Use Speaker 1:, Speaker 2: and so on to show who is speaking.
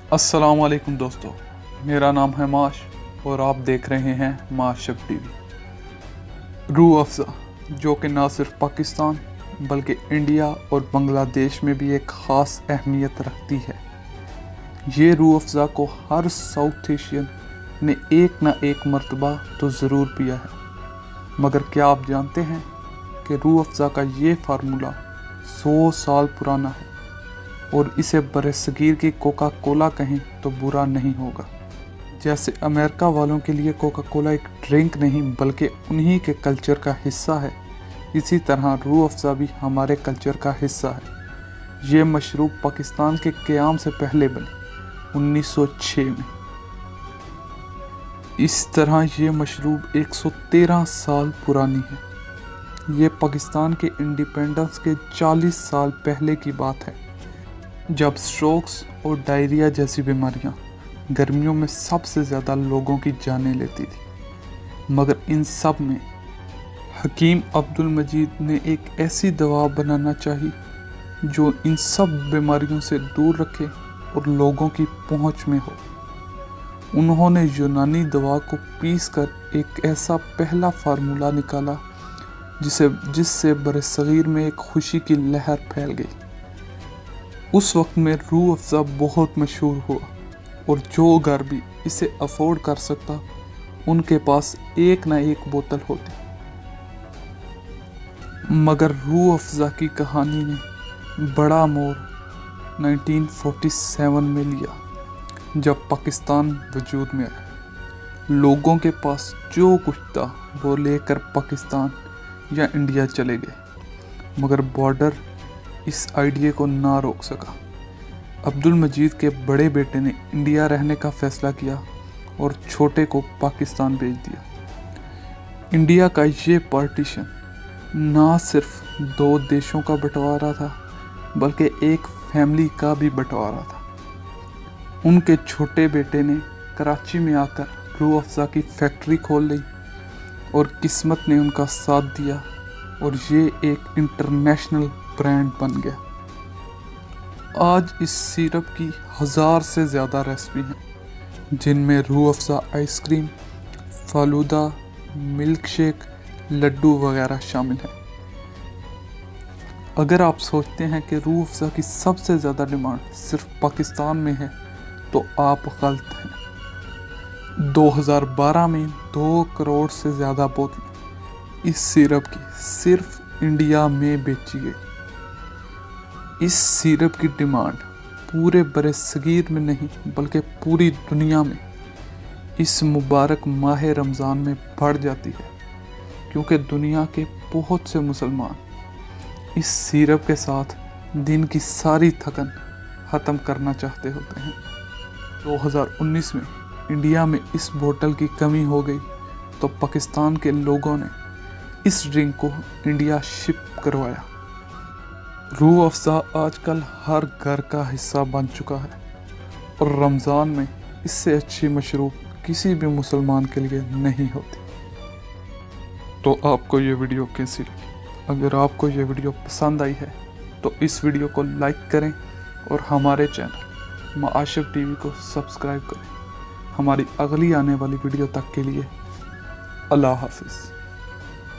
Speaker 1: अस्सलाम वालेकुम दोस्तों, मेरा नाम है माश और आप देख रहे हैं माशब टीवी। रूह अफ़ज़ा जो कि ना सिर्फ पाकिस्तान बल्कि इंडिया और बांग्लादेश में भी एक ख़ास अहमियत रखती है। ये रूह अफ़ज़ा को हर साउथ एशियन ने एक ना एक मर्तबा तो ज़रूर पिया है, मगर क्या आप जानते हैं कि रूह अफ़ज़ा का ये फार्मूला 100 साल पुराना है और इसे बरसगीर की कोका कोला कहें तो बुरा नहीं होगा। जैसे अमेरिका वालों के लिए कोका कोला एक ड्रिंक नहीं बल्कि उन्हीं के कल्चर का हिस्सा है, इसी तरह रूह अफ़ज़ा भी हमारे कल्चर का हिस्सा है। ये मशरूब पाकिस्तान के क़याम से पहले बनी 1906 में। इस तरह ये मशरूब 113 साल पुरानी है। ये पाकिस्तान के इंडिपेंडेंस के 40 साल पहले की बात है, जब स्ट्रोक्स और डायरिया जैसी बीमारियां गर्मियों में सबसे ज़्यादा लोगों की जानें लेती थी। मगर इन सब में हकीम अब्दुल मजीद ने एक ऐसी दवा बनाना चाहिए जो इन सब बीमारियों से दूर रखे और लोगों की पहुंच में हो। उन्होंने यूनानी दवा को पीसकर एक ऐसा पहला फार्मूला निकाला जिससे बरसगीर में एक खुशी की लहर फैल गई। उस वक्त में रूह अफ़ज़ा बहुत मशहूर हुआ और जो घर भी इसे अफोर्ड कर सकता उनके पास एक ना एक बोतल होती। मगर रूह अफ़ज़ा की कहानी ने बड़ा मोड़ 1947 में लिया, जब पाकिस्तान वजूद में आया। लोगों के पास जो कुछ था वो लेकर पाकिस्तान या इंडिया चले गए, मगर बॉर्डर इस आइडिया को ना रोक सका। अब्दुल मजीद के बड़े बेटे ने इंडिया रहने का फैसला किया और छोटे को पाकिस्तान भेज दिया। इंडिया का ये पार्टीशन ना सिर्फ दो देशों का बंटवारा था बल्कि एक फैमिली का भी बंटवारा था। उनके छोटे बेटे ने कराची में आकर रूह अफ़ज़ा की फैक्ट्री खोल ली और किस्मत ने उनका साथ दिया और ये एक इंटरनेशनल ब्रांड बन गया। आज इस सिरप की 1000 से ज़्यादा रेसिपी हैं, जिनमें Rooh Afza ice cream, falooda, milkshake, laddoo वगैरह शामिल हैं। अगर आप सोचते हैं कि रूह अफ़ज़ा की सबसे ज़्यादा डिमांड सिर्फ पाकिस्तान में है तो आप गलत हैं। 2012 में 2 करोड़ से ज़्यादा बोतलें इस सिरप की सिर्फ इंडिया में बेची गई। इस सिरप की डिमांड पूरे बरसगीर में नहीं बल्कि पूरी दुनिया में इस मुबारक माह रमज़ान में बढ़ जाती है, क्योंकि दुनिया के बहुत से मुसलमान इस सिरप के साथ दिन की सारी थकन ख़त्म करना चाहते होते हैं। 2019 में इंडिया में इस बोतल की कमी हो गई तो पाकिस्तान के लोगों ने इस ड्रिंक को इंडिया शिप करवाया। रूह अफ़ज़ा आजकल हर घर का हिस्सा बन चुका है और रमज़ान में इससे अच्छी मशरूब किसी भी मुसलमान के लिए नहीं होती। तो आपको ये वीडियो कैसी लगी? अगर आपको ये वीडियो पसंद आई है तो इस वीडियो को लाइक करें और हमारे चैनल माशब टीवी को सब्सक्राइब करें। हमारी अगली आने वाली वीडियो तक के लिए अल्लाह हाफ़िज़।